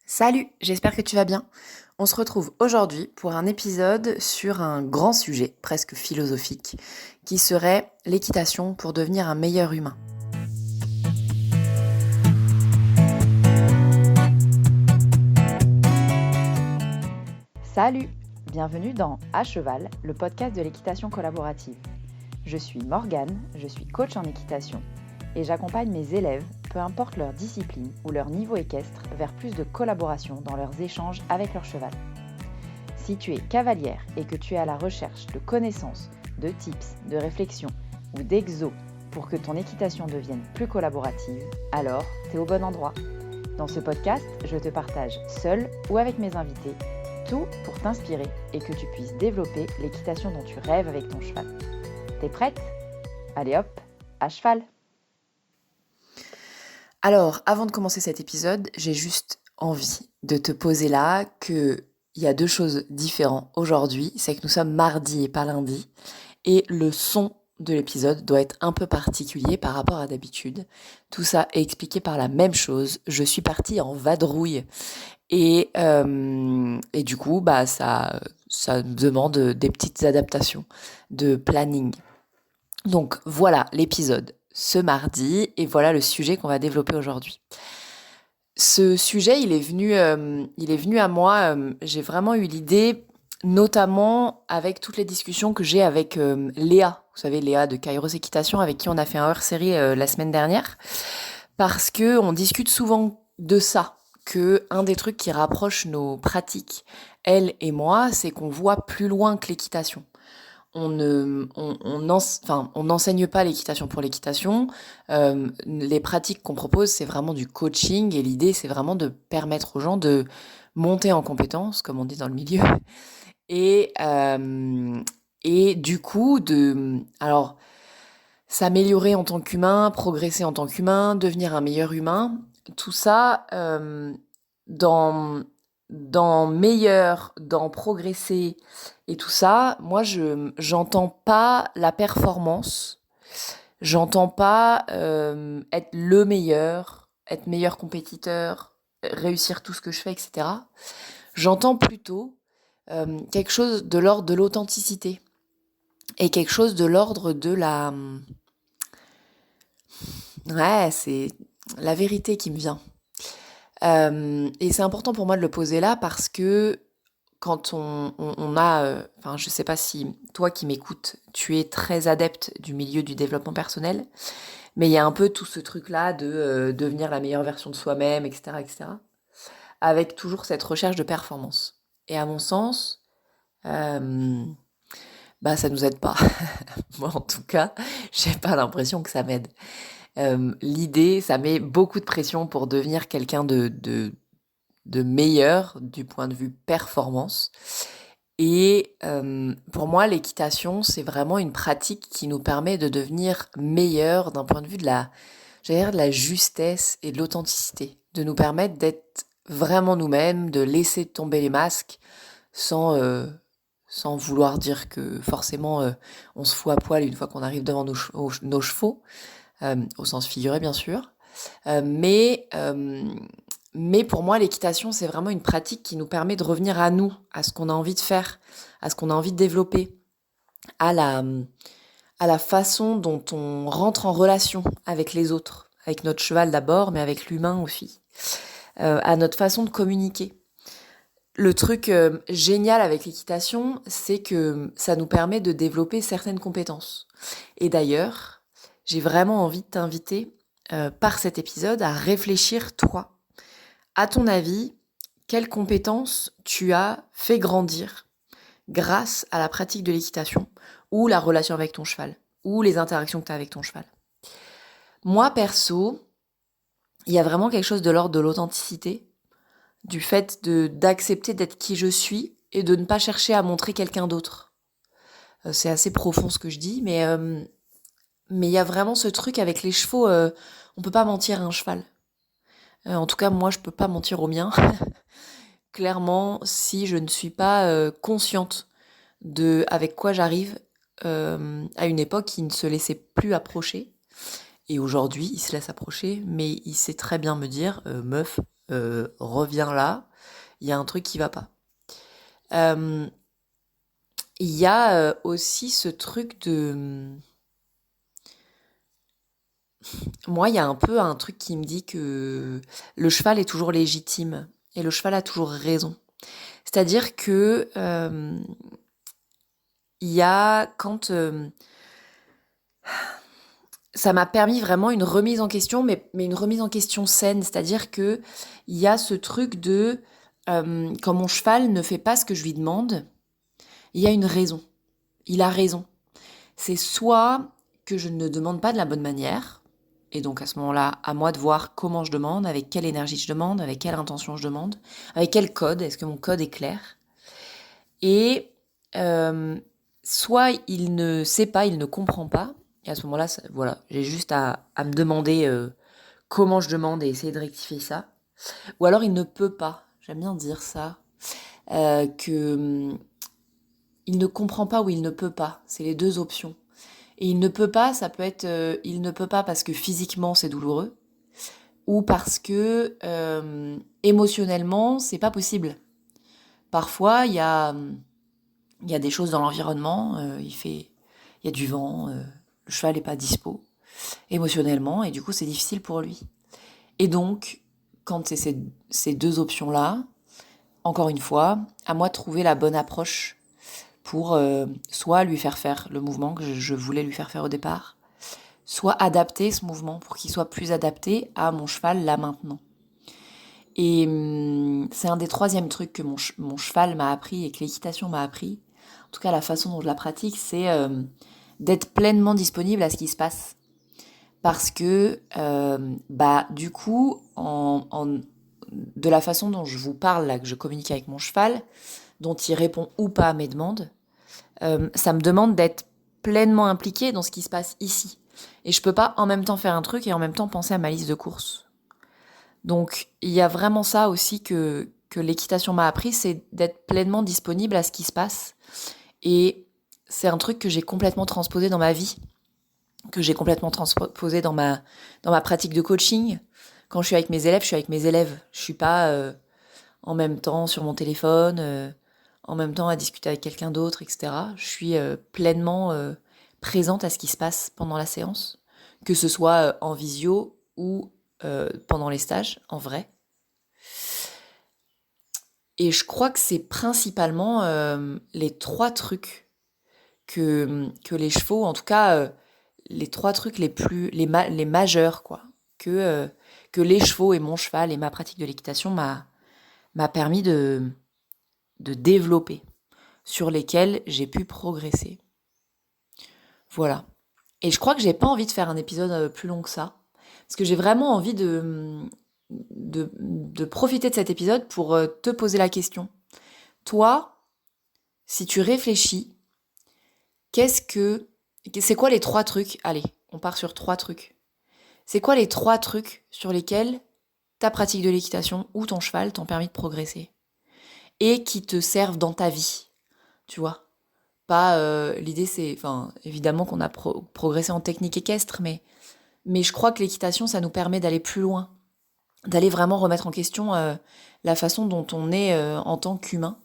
Salut, j'espère que tu vas bien. On se retrouve aujourd'hui pour un épisode sur un grand sujet, presque philosophique, qui serait l'équitation pour devenir un meilleur humain. Salut, bienvenue dans À Cheval, le podcast de l'équitation collaborative. Je suis Morgane, je suis coach en équitation et j'accompagne mes élèves, peu importe leur discipline ou leur niveau équestre, vers plus de collaboration dans leurs échanges avec leur cheval. Si tu es cavalière et que tu es à la recherche de connaissances, de tips, de réflexions ou d'exos pour que ton équitation devienne plus collaborative, alors t'es au bon endroit. Dans ce podcast, je te partage seule ou avec mes invités tout pour t'inspirer et que tu puisses développer l'équitation dont tu rêves avec ton cheval. T'es prête ? Allez hop, à cheval ! Alors, avant de commencer cet épisode, j'ai juste envie de te poser là qu'il y a deux choses différentes aujourd'hui. C'est que nous sommes mardi et pas lundi. Et le son de l'épisode doit être un peu particulier par rapport à d'habitude. Tout ça est expliqué par la même chose. Je suis partie en vadrouille. Et du coup, ça demande des petites adaptations de planning. Donc voilà l'épisode ce mardi et voilà le sujet qu'on va développer aujourd'hui. Ce sujet, il est venu à moi. J'ai vraiment eu l'idée, notamment avec toutes les discussions que j'ai avec Léa. Vous savez, Léa de Kairos Équitation, avec qui on a fait un hors-série la semaine dernière, parce que on discute souvent de ça. Que un des trucs qui rapproche nos pratiques, elle et moi, c'est qu'on voit plus loin que l'équitation. On n'enseigne pas l'équitation pour l'équitation. Les pratiques qu'on propose, c'est vraiment du coaching et l'idée, c'est vraiment de permettre aux gens de monter en compétences, comme on dit dans le milieu, et, euh, et du coup, alors, s'améliorer en tant qu'humain, progresser en tant qu'humain, devenir un meilleur humain, tout ça, dans meilleur, dans progresser et tout ça, moi j'entends pas la performance, j'entends pas être le meilleur, être meilleur compétiteur, réussir tout ce que je fais, etc. J'entends plutôt quelque chose de l'ordre de l'authenticité et quelque chose de l'ordre de la... Ouais, c'est la vérité qui me vient. Et c'est important pour moi de le poser là parce que quand on a, enfin, je sais pas si toi qui m'écoutes, tu es très adepte du milieu du développement personnel, mais il y a un peu tout ce truc-là de devenir la meilleure version de soi-même, etc., etc., avec toujours cette recherche de performance. Et à mon sens, euh, ça nous aide pas. Moi, en tout cas, j'ai pas l'impression que ça m'aide. L'idée, ça met beaucoup de pression pour devenir quelqu'un de meilleur du point de vue performance. Et pour moi, l'équitation, c'est vraiment une pratique qui nous permet de devenir meilleur d'un point de vue j'allais dire, de la justesse et de l'authenticité, de nous permettre d'être vraiment nous-mêmes, de laisser tomber les masques sans, sans vouloir dire que forcément on se fout à poil une fois qu'on arrive devant nos chevaux, au sens figuré bien sûr. Euh, mais, euh, mais pour moi, l'équitation, c'est vraiment une pratique qui nous permet de revenir à nous, à ce qu'on a envie de faire, à ce qu'on a envie de développer, à la, à la façon dont on rentre en relation avec les autres, avec notre cheval d'abord, mais avec l'humain aussi, à notre façon de communiquer. Le truc génial avec l'équitation, c'est que ça nous permet de développer certaines compétences. Et d'ailleurs, j'ai vraiment envie de t'inviter par cet épisode à réfléchir, toi, à ton avis, quelles compétences tu as fait grandir grâce à la pratique de l'équitation ou la relation avec ton cheval ou les interactions que tu as avec ton cheval. Moi, perso, il y a vraiment quelque chose de l'ordre de l'authenticité, du fait d'accepter d'être qui je suis et de ne pas chercher à montrer quelqu'un d'autre. C'est assez profond ce que je dis, mais il y a vraiment ce truc avec les chevaux, on peut pas mentir à un cheval. En tout cas, moi, je peux pas mentir au mien. Clairement, si je ne suis pas consciente de avec quoi j'arrive, à une époque, il ne se laissait plus approcher. Et aujourd'hui, il se laisse approcher, mais il sait très bien me dire, meuf, reviens là, il y a un truc qui va pas. Euh, Il y a aussi ce truc de... Moi, il y a un peu un truc qui me dit que le cheval est toujours légitime et le cheval a toujours raison. C'est-à-dire que il y a quand ça m'a permis vraiment une remise en question, mais une remise en question saine. C'est-à-dire que il y a ce truc de quand mon cheval ne fait pas ce que je lui demande, il y a une raison. Il a raison. C'est soit que je ne demande pas de la bonne manière, et donc à ce moment-là, à moi de voir comment je demande, avec quelle énergie je demande, avec quelle intention je demande, avec quel code, est-ce que mon code est clair. Et euh, soit il ne sait pas, il ne comprend pas, et à ce moment-là, voilà, j'ai juste à me demander comment je demande et essayer de rectifier ça. Ou alors il ne peut pas, j'aime bien dire ça, que il ne comprend pas ou il ne peut pas, c'est les deux options. Et il ne peut pas, ça peut être il ne peut pas parce que physiquement c'est douloureux ou parce que émotionnellement c'est pas possible. Parfois il y a des choses dans l'environnement, il y a du vent, le cheval est pas dispo émotionnellement et du coup c'est difficile pour lui. Et donc quand c'est ces deux options là, encore une fois, à moi de trouver la bonne approche pour soit lui faire le mouvement que je voulais lui faire au départ, soit adapter ce mouvement pour qu'il soit plus adapté à mon cheval là maintenant. Et c'est un des troisièmes trucs que mon cheval m'a appris et que l'équitation m'a appris, en tout cas la façon dont je la pratique, c'est d'être pleinement disponible à ce qui se passe. Parce que, du coup, de la façon dont je vous parle, là, que je communique avec mon cheval, dont il répond ou pas à mes demandes, ça me demande d'être pleinement impliquée dans ce qui se passe ici. Et je peux pas en même temps faire un truc et en même temps penser à ma liste de courses. Donc il y a vraiment ça aussi que l'équitation m'a appris, c'est d'être pleinement disponible à ce qui se passe. Et c'est un truc que j'ai complètement transposé dans ma vie, que j'ai complètement transposé dans ma pratique de coaching. Quand je suis avec mes élèves, je suis avec mes élèves. Je suis pas en même temps sur mon téléphone, en même temps à discuter avec quelqu'un d'autre, etc. Je suis pleinement présente à ce qui se passe pendant la séance, que ce soit en visio ou pendant les stages, en vrai. Et je crois que c'est principalement les trois trucs que les chevaux, en tout cas les trois trucs les majeurs, quoi, que les chevaux et mon cheval et ma pratique de l'équitation m'a permis de développer, sur lesquels j'ai pu progresser. Voilà. Et je crois que j'ai pas envie de faire un épisode plus long que ça, parce que j'ai vraiment envie de profiter de cet épisode pour te poser la question. Toi, si tu réfléchis, c'est quoi les trois trucs? Allez, on part sur trois trucs. C'est quoi les trois trucs sur lesquels ta pratique de l'équitation ou ton cheval t'ont permis de progresser et qui te servent dans ta vie, tu vois? Pas l'idée c'est, enfin évidemment qu'on a progressé en technique équestre, mais je crois que l'équitation ça nous permet d'aller plus loin, d'aller vraiment remettre en question la façon dont on est en tant qu'humain.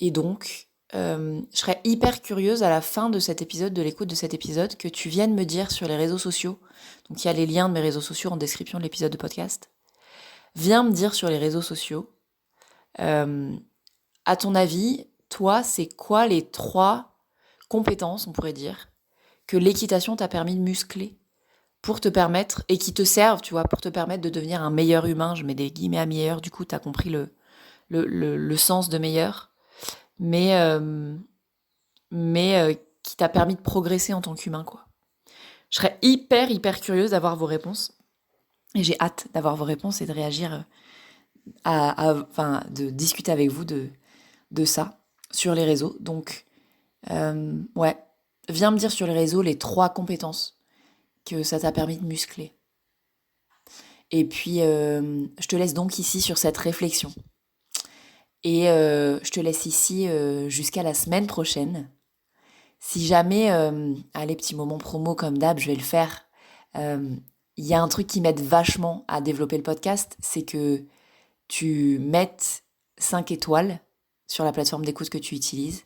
Et donc je serais hyper curieuse à la fin de cet épisode, de l'écoute de cet épisode, que tu viennes me dire sur les réseaux sociaux. Donc il y a les liens de mes réseaux sociaux en description de l'épisode de podcast. Viens me dire sur les réseaux sociaux, à ton avis, toi, c'est quoi les trois compétences, on pourrait dire, que l'équitation t'a permis de muscler pour te permettre, et qui te servent, tu vois, pour te permettre de devenir un meilleur humain. Je mets des guillemets à meilleur, du coup, t'as compris le sens de meilleur, mais, qui t'a permis de progresser en tant qu'humain, quoi. Je serais hyper, hyper curieuse d'avoir vos réponses, et j'ai hâte d'avoir vos réponses et de réagir enfin, de discuter avec vous de ça sur les réseaux. Donc, ouais, viens me dire sur les réseaux les trois compétences que ça t'a permis de muscler. Et puis, je te laisse donc ici sur cette réflexion. Et je te laisse ici jusqu'à la semaine prochaine. Si jamais, allez, petit moment promo comme d'hab, je vais le faire. Il y a un truc qui m'aide vachement à développer le podcast, c'est que tu mettes 5 étoiles sur la plateforme d'écoute que tu utilises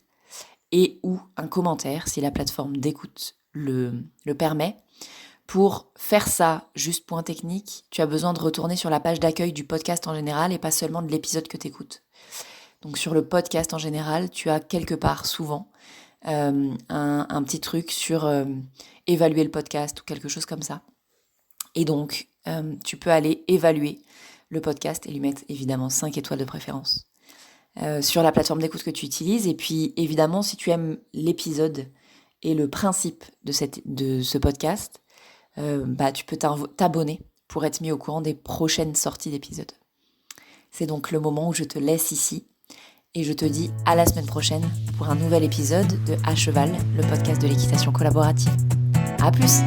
et ou un commentaire si la plateforme d'écoute le permet. Pour faire ça, juste point technique, tu as besoin de retourner sur la page d'accueil du podcast en général et pas seulement de l'épisode que tu écoutes. Donc sur le podcast en général, tu as quelque part souvent un petit truc sur évaluer le podcast ou quelque chose comme ça. Et donc, tu peux aller évaluer le podcast et lui mettre évidemment 5 étoiles de préférence sur la plateforme d'écoute que tu utilises. Et puis évidemment, si tu aimes l'épisode et le principe de ce podcast, tu peux t'abonner pour être mis au courant des prochaines sorties d'épisodes. C'est donc le moment où je te laisse ici et je te dis à la semaine prochaine pour un nouvel épisode de À Cheval, le podcast de l'équitation collaborative. À plus!